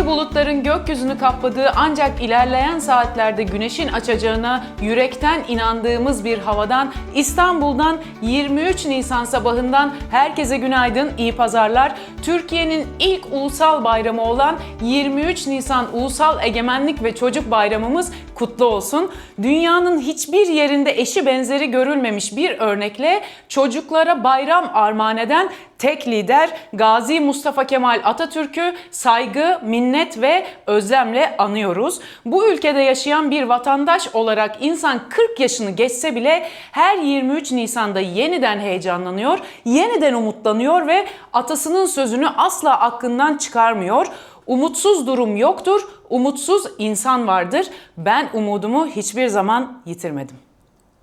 bulutların gökyüzünü kapladığı ancak ilerleyen saatlerde güneşin açacağına yürekten inandığımız bir havadan, İstanbul'dan 23 Nisan sabahından herkese günaydın, iyi pazarlar. Türkiye'nin ilk ulusal bayramı olan 23 Nisan Ulusal Egemenlik ve Çocuk Bayramımız kutlu olsun. Dünyanın hiçbir yerinde eşi benzeri görülmemiş bir örnekle çocuklara bayram armağan eden tek lider Gazi Mustafa Kemal Atatürk'ü saygı, minnet ve özlemle anıyoruz. Bu ülkede yaşayan bir vatandaş olarak insan 40 yaşını geçse bile her 23 Nisan'da yeniden heyecanlanıyor, yeniden umutlanıyor ve atasının sözünü asla aklından çıkarmıyor. Umutsuz durum yoktur, umutsuz insan vardır. Ben umudumu hiçbir zaman yitirmedim.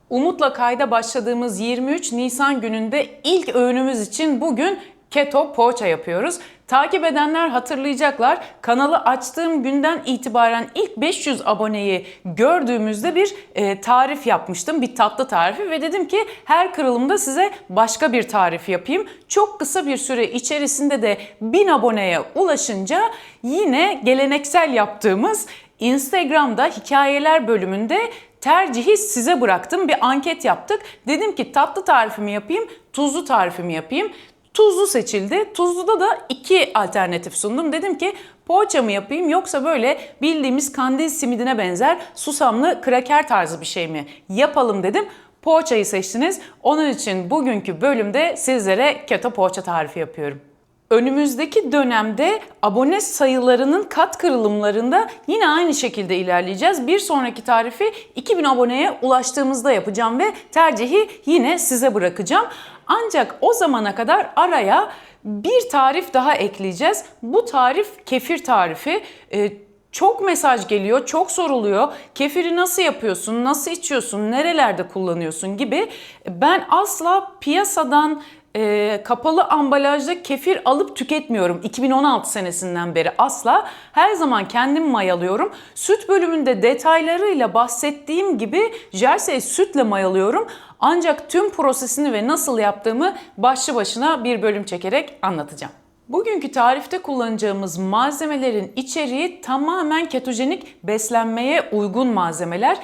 Umutla kayda başladığımız 23 Nisan gününde ilk öğünümüz için bugün keto poğaça yapıyoruz. Takip edenler hatırlayacaklar. Kanalı açtığım günden itibaren ilk 500 aboneyi gördüğümüzde bir tarif yapmıştım. Bir tatlı tarifi ve dedim ki her kırılımda size başka bir tarif yapayım. Çok kısa bir süre içerisinde de 1000 aboneye ulaşınca yine geleneksel yaptığımız Instagram'da hikayeler bölümünde tercihi size bıraktım. Bir anket yaptık. Dedim ki tatlı tarifimi yapayım, tuzlu tarifimi yapayım. Tuzlu seçildi. Tuzluda da 2 alternatif sundum. Dedim ki poğaça mı yapayım yoksa böyle bildiğimiz kandil simidine benzer susamlı kraker tarzı bir şey mi yapalım dedim. Poğaçayı seçtiniz. Onun için bugünkü bölümde sizlere keto poğaça tarifi yapıyorum. Önümüzdeki dönemde abone sayılarının kat kırılımlarında yine aynı şekilde ilerleyeceğiz. Bir sonraki tarifi 2000 aboneye ulaştığımızda yapacağım ve tercihi yine size bırakacağım. Ancak o zamana kadar araya bir tarif daha ekleyeceğiz. Bu tarif kefir tarifi. Çok mesaj geliyor, çok soruluyor. Kefiri nasıl yapıyorsun, nasıl içiyorsun, nerelerde kullanıyorsun gibi. Ben asla piyasadan kapalı ambalajda kefir alıp tüketmiyorum. 2016 senesinden beri asla. Her zaman kendim mayalıyorum. Süt bölümünde detaylarıyla bahsettiğim gibi jersey sütle mayalıyorum. Ancak tüm prosesini ve nasıl yaptığımı başlı başına bir bölüm çekerek anlatacağım. Bugünkü tarifte kullanacağımız malzemelerin içeriği tamamen ketojenik beslenmeye uygun malzemeler.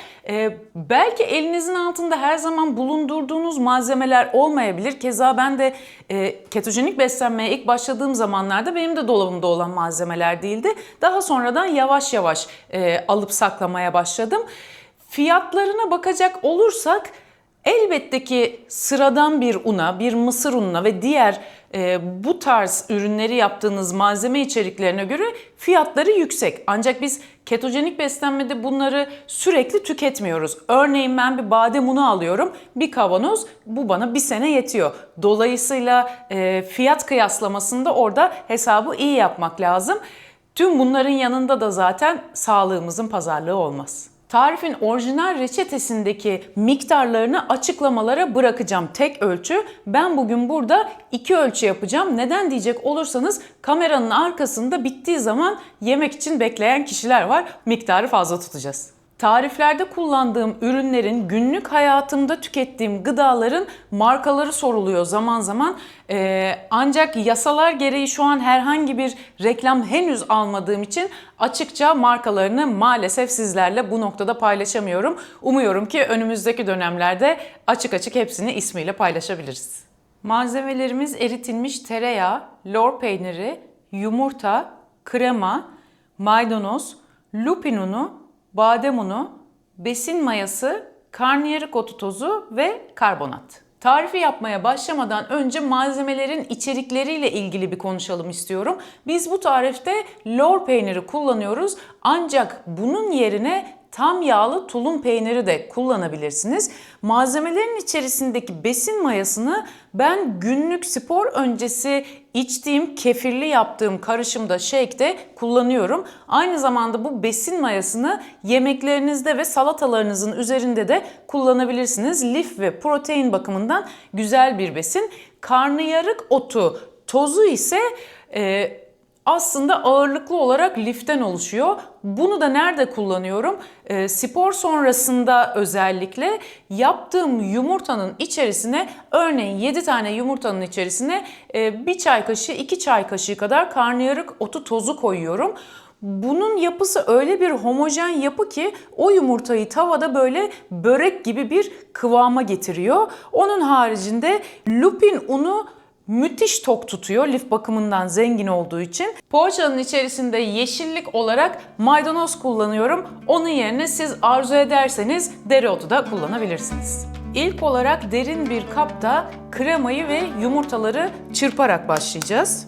Belki elinizin altında her zaman bulundurduğunuz malzemeler olmayabilir. Keza ben de ketojenik beslenmeye ilk başladığım zamanlarda benim de dolabımda olan malzemeler değildi. Daha sonradan yavaş yavaş alıp saklamaya başladım. Fiyatlarına bakacak olursak elbette ki sıradan bir una, bir mısır ununa ve diğer bu tarz ürünleri yaptığınız malzeme içeriklerine göre fiyatları yüksek. Ancak biz ketojenik beslenmede bunları sürekli tüketmiyoruz. Örneğin ben bir badem unu alıyorum, bir kavanoz, bu bana bir sene yetiyor. Dolayısıyla fiyat kıyaslamasında orada hesabı iyi yapmak lazım. Tüm bunların yanında da zaten sağlığımızın pazarlığı olmaz. Tarifin orijinal reçetesindeki miktarlarını açıklamalara bırakacağım tek ölçü. Ben bugün burada 2 ölçü yapacağım. Neden diyecek olursanız kameranın arkasında bittiği zaman yemek için bekleyen kişiler var. Miktarı fazla tutacağız. Tariflerde kullandığım ürünlerin, günlük hayatımda tükettiğim gıdaların markaları soruluyor zaman zaman. Ancak yasalar gereği şu an herhangi bir reklam henüz almadığım için açıkça markalarını maalesef sizlerle bu noktada paylaşamıyorum. Umuyorum ki önümüzdeki dönemlerde açık açık hepsini ismiyle paylaşabiliriz. Malzemelerimiz eritilmiş tereyağı, lor peyniri, yumurta, krema, maydanoz, lupin unu, badem unu, besin mayası, karnıyarık otu tozu ve karbonat. Tarifi yapmaya başlamadan önce malzemelerin içerikleriyle ilgili bir konuşalım istiyorum. Biz bu tarifte lor peyniri kullanıyoruz ancak bunun yerine tam yağlı tulum peyniri de kullanabilirsiniz. Malzemelerin içerisindeki besin mayasını ben günlük spor öncesi içtiğim, kefirli yaptığım karışımda, shake'de kullanıyorum. Aynı zamanda bu besin mayasını yemeklerinizde ve salatalarınızın üzerinde de kullanabilirsiniz. Lif ve protein bakımından güzel bir besin. Karnıyarık otu tozu ise aslında ağırlıklı olarak liften oluşuyor. Bunu da nerede kullanıyorum? Spor sonrasında özellikle yaptığım yumurtanın içerisine, örneğin 7 tane yumurtanın içerisine 1 çay kaşığı 2 çay kaşığı kadar karnıyarık otu tozu koyuyorum. Bunun yapısı öyle bir homojen yapı ki o yumurtayı tavada böyle börek gibi bir kıvama getiriyor. Onun haricinde lupin unu müthiş tok tutuyor lif bakımından zengin olduğu için. Poğaçanın içerisinde yeşillik olarak maydanoz kullanıyorum. Onun yerine siz arzu ederseniz dereotu da kullanabilirsiniz. İlk olarak derin bir kapta kremayı ve yumurtaları çırparak başlayacağız.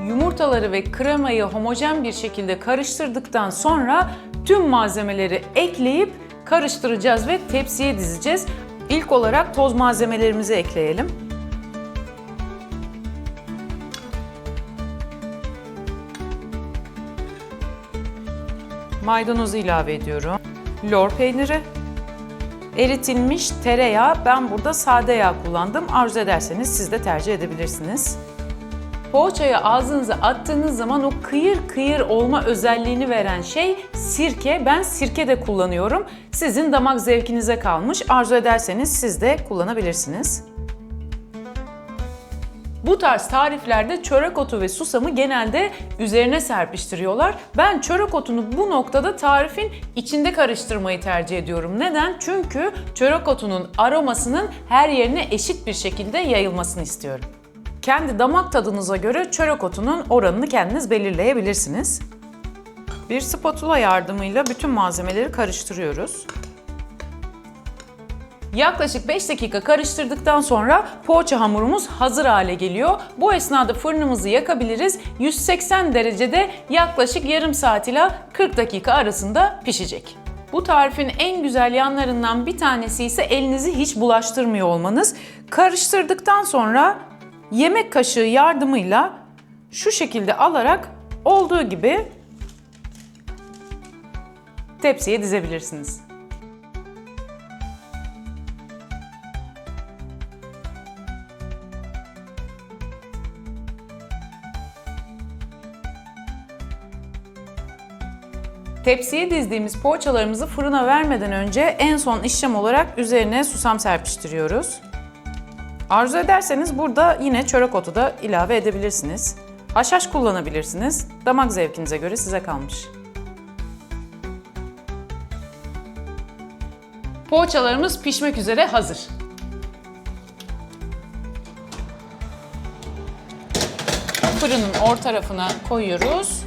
Yumurtaları ve kremayı homojen bir şekilde karıştırdıktan sonra tüm malzemeleri ekleyip karıştıracağız ve tepsiye dizeceğiz. İlk olarak toz malzemelerimizi ekleyelim. Maydanozu ilave ediyorum. Lor peyniri, eritilmiş tereyağı, ben burada sade yağ kullandım. Arzu ederseniz siz de tercih edebilirsiniz. Poğaçayı ağzınıza attığınız zaman o kıyır kıyır olma özelliğini veren şey sirke. Ben sirke de kullanıyorum. Sizin damak zevkinize kalmış. Arzu ederseniz siz de kullanabilirsiniz. Bu tarz tariflerde çörek otu ve susamı genelde üzerine serpiştiriyorlar. Ben çörek otunu bu noktada tarifin içinde karıştırmayı tercih ediyorum. Neden? Çünkü çörek otunun aromasının her yerine eşit bir şekilde yayılmasını istiyorum. Kendi damak tadınıza göre çörek otunun oranını kendiniz belirleyebilirsiniz. Bir spatula yardımıyla bütün malzemeleri karıştırıyoruz. Yaklaşık 5 dakika karıştırdıktan sonra poğaça hamurumuz hazır hale geliyor. Bu esnada fırınımızı yakabiliriz. 180 derecede yaklaşık yarım saat ile 40 dakika arasında pişecek. Bu tarifin en güzel yanlarından bir tanesi ise elinizi hiç bulaştırmıyor olmanız. Karıştırdıktan sonra yemek kaşığı yardımıyla şu şekilde alarak olduğu gibi tepsiye dizebilirsiniz. Tepsiye dizdiğimiz poğaçalarımızı fırına vermeden önce en son işlem olarak üzerine susam serpiştiriyoruz. Arzu ederseniz burada yine çörek otu da ilave edebilirsiniz. Haşhaş kullanabilirsiniz. Damak zevkinize göre size kalmış. Poğaçalarımız pişmek üzere hazır. Fırının orta tarafına koyuyoruz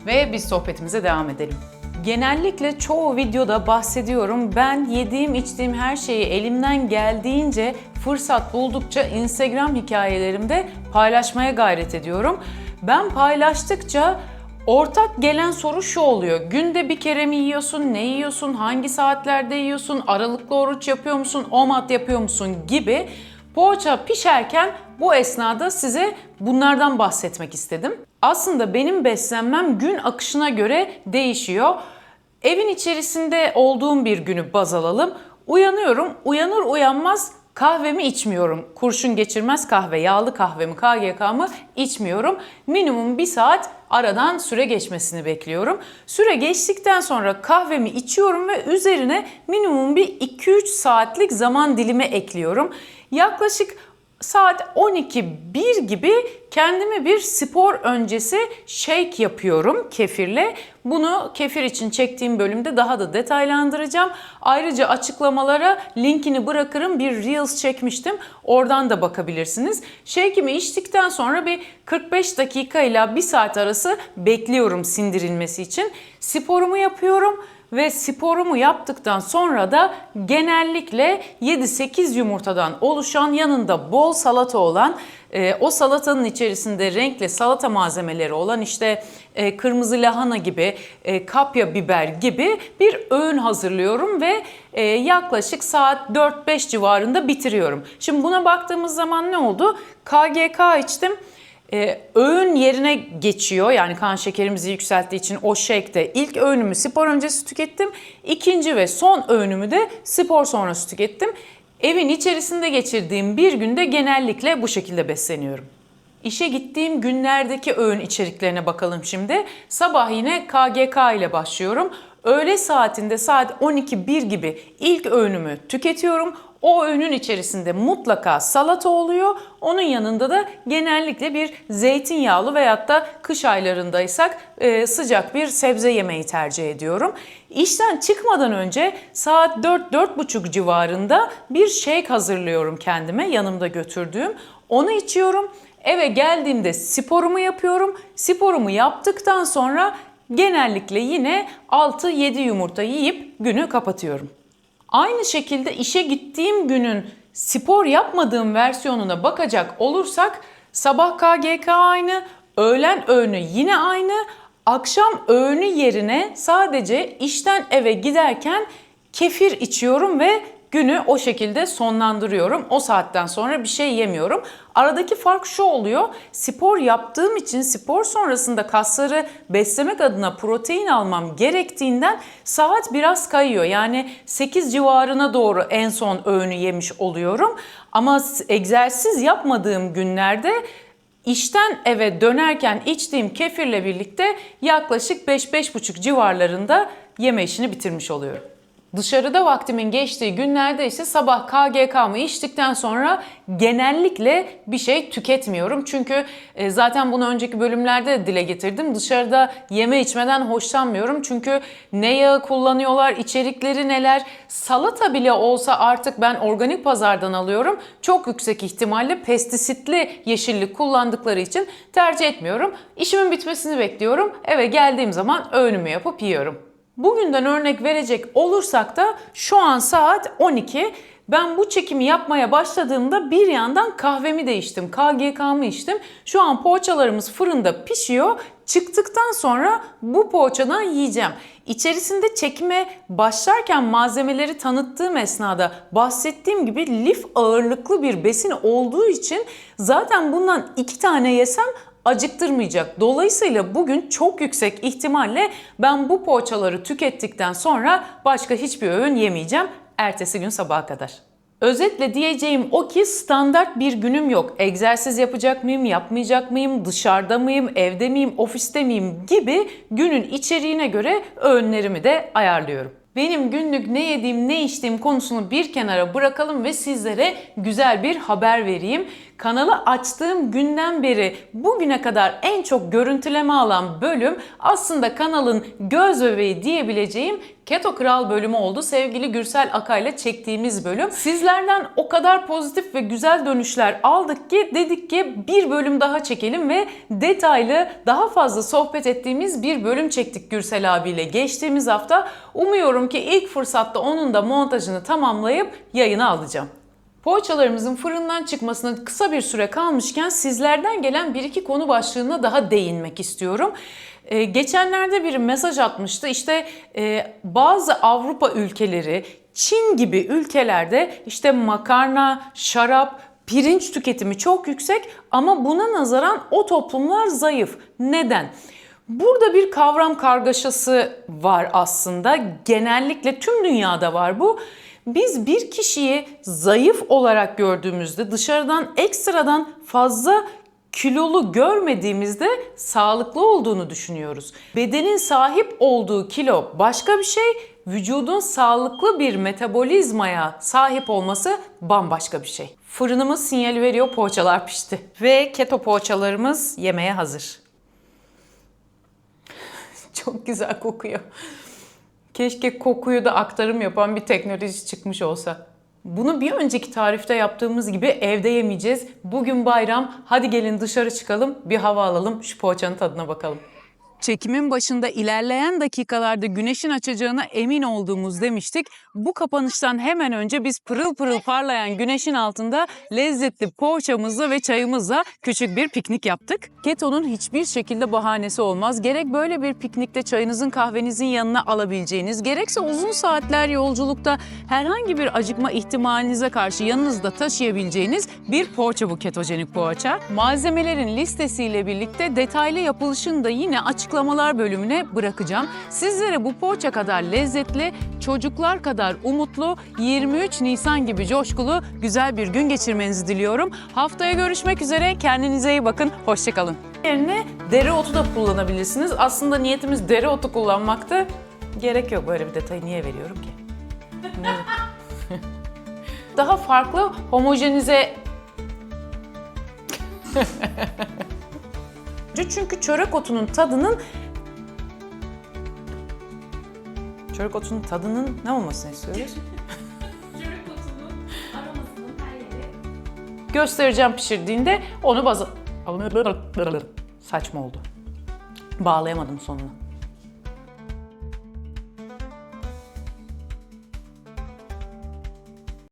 ve biz sohbetimize devam edelim. Genellikle çoğu videoda bahsediyorum. Ben yediğim içtiğim her şeyi elimden geldiğince fırsat buldukça Instagram hikayelerimde paylaşmaya gayret ediyorum. Ben paylaştıkça ortak gelen soru şu oluyor: günde bir kere mi yiyorsun, ne yiyorsun, hangi saatlerde yiyorsun, aralıklı oruç yapıyor musun, OMAD yapıyor musun gibi. Poğaça pişerken bu esnada size bunlardan bahsetmek istedim. Aslında benim beslenmem gün akışına göre değişiyor. Evin içerisinde olduğum bir günü baz alalım. Uyanıyorum, uyanır uyanmaz kahvemi içmiyorum. Kurşun geçirmez kahve, yağlı kahvemi, KGK'mı içmiyorum. Minimum 1 saat aradan süre geçmesini bekliyorum. Süre geçtikten sonra kahvemi içiyorum ve üzerine minimum bir 2-3 saatlik zaman dilimi ekliyorum. Yaklaşık saat 12-1 gibi kendime bir spor öncesi shake yapıyorum kefirle. Bunu kefir için çektiğim bölümde daha da detaylandıracağım. Ayrıca açıklamalara linkini bırakırım. Bir Reels çekmiştim. Oradan da bakabilirsiniz. Shake'imi içtikten sonra bir 45 dakika ile 1 saat arası bekliyorum sindirilmesi için. Sporumu yapıyorum. Ve sporumu yaptıktan sonra da genellikle 7-8 yumurtadan oluşan, yanında bol salata olan, o salatanın içerisinde renkli salata malzemeleri olan işte kırmızı lahana gibi, kapya biber gibi bir öğün hazırlıyorum ve yaklaşık saat 4-5 civarında bitiriyorum. Şimdi buna baktığımız zaman ne oldu? KGK içtim. Öğün yerine geçiyor, yani kan şekerimizi yükselttiği için o shake'te ilk öğünümü spor öncesi tükettim. İkinci ve son öğünümü de spor sonrası tükettim. Evin içerisinde geçirdiğim bir günde genellikle bu şekilde besleniyorum. İşe gittiğim günlerdeki öğün içeriklerine bakalım şimdi. Sabah yine KGK ile başlıyorum. Öğle saatinde saat 12-1 gibi ilk öğünümü tüketiyorum. O öğünün içerisinde mutlaka salata oluyor. Onun yanında da genellikle bir zeytinyağlı veyahut da kış aylarındaysak sıcak bir sebze yemeği tercih ediyorum. İşten çıkmadan önce saat 4-4.30 civarında bir shake hazırlıyorum kendime, yanımda götürdüğüm. Onu içiyorum. Eve geldiğimde sporumu yapıyorum. Sporumu yaptıktan sonra genellikle yine 6-7 yumurta yiyip günü kapatıyorum. Aynı şekilde işe gittiğim günün spor yapmadığım versiyonuna bakacak olursak sabah KGK aynı, öğlen öğünü yine aynı, akşam öğünü yerine sadece işten eve giderken kefir içiyorum ve günü o şekilde sonlandırıyorum. O saatten sonra bir şey yemiyorum. Aradaki fark şu oluyor. Spor yaptığım için spor sonrasında kasları beslemek adına protein almam gerektiğinden saat biraz kayıyor. Yani 8 civarına doğru en son öğünü yemiş oluyorum. Ama egzersiz yapmadığım günlerde İşten eve dönerken içtiğim kefirle birlikte yaklaşık 5-5,5 civarlarında yeme işini bitirmiş oluyorum. Dışarıda vaktimin geçtiği günlerde ise sabah KGK'mı içtikten sonra genellikle bir şey tüketmiyorum. Çünkü zaten bunu önceki bölümlerde de dile getirdim. Dışarıda yeme içmeden hoşlanmıyorum. Çünkü ne yağı kullanıyorlar, içerikleri neler. Salata bile olsa artık ben organik pazardan alıyorum. Çok yüksek ihtimalle pestisitli yeşillik kullandıkları için tercih etmiyorum. İşimin bitmesini bekliyorum. Eve geldiğim zaman öğünümü yapıp yiyorum. Bugünden örnek verecek olursak da şu an saat 12. Ben bu çekimi yapmaya başladığımda bir yandan kahvemi de içtim, KGK'mı içtim. Şu an poğaçalarımız fırında pişiyor. Çıktıktan sonra bu poğaçadan yiyeceğim. İçerisinde çekime başlarken malzemeleri tanıttığım esnada bahsettiğim gibi lif ağırlıklı bir besin olduğu için zaten bundan 2 tane yesem acıktırmayacak. Dolayısıyla bugün çok yüksek ihtimalle ben bu poğaçaları tükettikten sonra başka hiçbir öğün yemeyeceğim. Ertesi gün sabaha kadar. Özetle diyeceğim o ki standart bir günüm yok. Egzersiz yapacak mıyım, yapmayacak mıyım, dışarıda mıyım, evde miyim, ofiste miyim gibi günün içeriğine göre öğünlerimi de ayarlıyorum. Benim günlük ne yediğim, ne içtiğim konusunu bir kenara bırakalım ve sizlere güzel bir haber vereyim. Kanalı açtığım günden beri bugüne kadar en çok görüntüleme alan bölüm aslında kanalın göz bebeği diyebileceğim Keto Kral bölümü oldu. Sevgili Gürsel Akay'la çektiğimiz bölüm. Sizlerden o kadar pozitif ve güzel dönüşler aldık ki dedik ki bir bölüm daha çekelim ve detaylı daha fazla sohbet ettiğimiz bir bölüm çektik Gürsel abiyle geçtiğimiz hafta. Umuyorum ki ilk fırsatta onun da montajını tamamlayıp yayına alacağım. Poğaçalarımızın fırından çıkmasına kısa bir süre kalmışken sizlerden gelen bir iki konu başlığına daha değinmek istiyorum. Geçenlerde biri mesaj atmıştı. İşte bazı Avrupa ülkeleri, Çin gibi ülkelerde işte makarna, şarap, pirinç tüketimi çok yüksek ama buna nazaran o toplumlar zayıf. Neden? Burada bir kavram kargaşası var aslında. Genellikle tüm dünyada var bu. Biz bir kişiyi zayıf olarak gördüğümüzde, dışarıdan ekstradan fazla kilolu görmediğimizde sağlıklı olduğunu düşünüyoruz. Bedenin sahip olduğu kilo başka bir şey, vücudun sağlıklı bir metabolizmaya sahip olması bambaşka bir şey. Fırınımız sinyal veriyor, poğaçalar pişti. Ve keto poğaçalarımız yemeğe hazır. Çok güzel kokuyor. Keşke kokuyu da aktarım yapan bir teknoloji çıkmış olsa. Bunu bir önceki tarifte yaptığımız gibi evde yemeyeceğiz. Bugün bayram. Hadi gelin dışarı çıkalım, bir hava alalım, şu poğaçanın tadına bakalım. Çekimin başında ilerleyen dakikalarda güneşin açacağına emin olduğumuz demiştik. Bu kapanıştan hemen önce biz pırıl pırıl parlayan güneşin altında lezzetli poğaçamızla ve çayımızla küçük bir piknik yaptık. Keto'nun hiçbir şekilde bahanesi olmaz. Gerek böyle bir piknikte çayınızın kahvenizin yanına alabileceğiniz, gerekse uzun saatler yolculukta herhangi bir acıkma ihtimalinize karşı yanınızda taşıyabileceğiniz bir poğaça bu ketojenik poğaça. Malzemelerin listesiyle birlikte detaylı yapılışını da yine açıklamalar bölümüne bırakacağım. Sizlere bu poğaça kadar lezzetli, çocuklar kadar umutlu, 23 Nisan gibi coşkulu güzel bir gün geçirmenizi diliyorum. Haftaya görüşmek üzere. Kendinize iyi bakın. Hoşça kalın. Yerine dereotu da kullanabilirsiniz. Aslında niyetimiz dereotu kullanmaktı. Gerek yok, böyle bir detayı niye veriyorum ki? Daha farklı homojenize... Çünkü çörek otunun tadının ne olmasını istiyoruz? Çörek otunun aromasının her yeri. Göstereceğim pişirdiğinde onu saçma oldu. Bağlayamadım sonuna.